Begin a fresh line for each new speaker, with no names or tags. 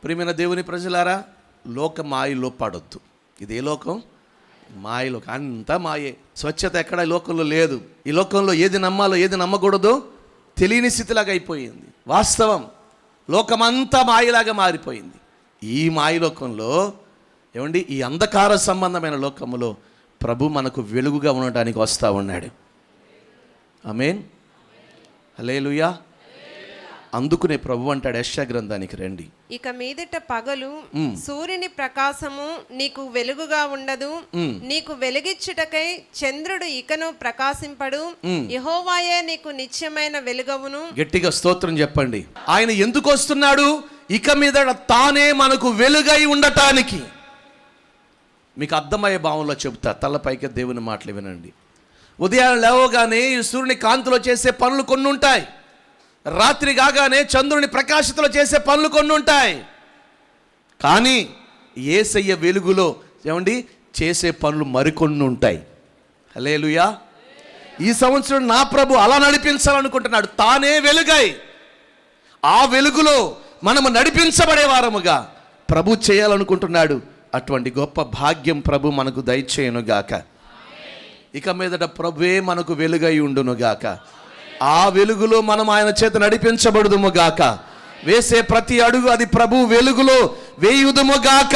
ప్రియమైన దేవుని ప్రజలారా, లోక మాయలో పడొద్దు. ఇదే లోకం, మాయలో అంతా మాయే. స్వచ్ఛత ఎక్కడ ఈ లోకంలో లేదు. ఈ లోకంలో ఏది నమ్మాలో ఏది నమ్మకూడదో తెలియని స్థితిలాగా అయిపోయింది. వాస్తవం, లోకమంతా మాయలాగా మారిపోయింది. ఈ మాయలోకంలో ఏమండి, ఈ అంధకార సంబంధమైన లోకములో ప్రభు మనకు వెలుగుగా ఉండడానికి వస్తూ ఉన్నాడు. ఆమేన్, హల్లెలూయా. అందుకునే ప్రభు అంటాడు యెషయా గ్రంథానికి రండి,
ఇక మీదట పగలు సూర్యుని ప్రకాశము నీకు వెలుగుగా ఉండదు, నీకు వెలుగిచ్చుటకై చంద్రుడు ఇకను ప్రకాశింపడు, యెహోవాయే నీకు నిత్యమైన వెలుగవును.
గట్టిగా స్తోత్రం చెప్పండి. ఆయన ఎందుకు వస్తున్నాడు? ఇక మీదట తానే మనకు వెలుగై ఉండటానికి. మీకు అర్థమయ్యే భావంలో చెబుతా, తలపైకి దేవుని మాటలు వినండి. ఉదయాన్నే లేవగానే ఈ సూర్యుని కాంతిలో చేసే పనులు కొన్ని ఉంటాయి. రాత్రి కాగానే చంద్రుని ప్రకాశతలో చేసే పనులు కొన్ని ఉంటాయి. కానీ యేసయ్య వెలుగులో ఏమండి చేసే పనులు మరికొన్ని ఉంటాయి. హల్లెలూయా. ఈ సంవత్సరం నా ప్రభు అలా నడిపించాలనుకుంటున్నాడు. తానే వెలుగై ఆ వెలుగులో మనము నడిపించబడే వారముగా ప్రభు చేయాలనుకుంటున్నాడు. అటువంటి గొప్ప భాగ్యం ప్రభు మనకు దయచేయునుగాక. ఇక మీదట ప్రభువే మనకు వెలుగై ఉండునుగాక. ఆ వెలుగులో మనం ఆయన చేత నడిపించబడుదుము గాక. వేసే ప్రతి అడుగు అది ప్రభు వెలుగులో వేయుదుము గాక.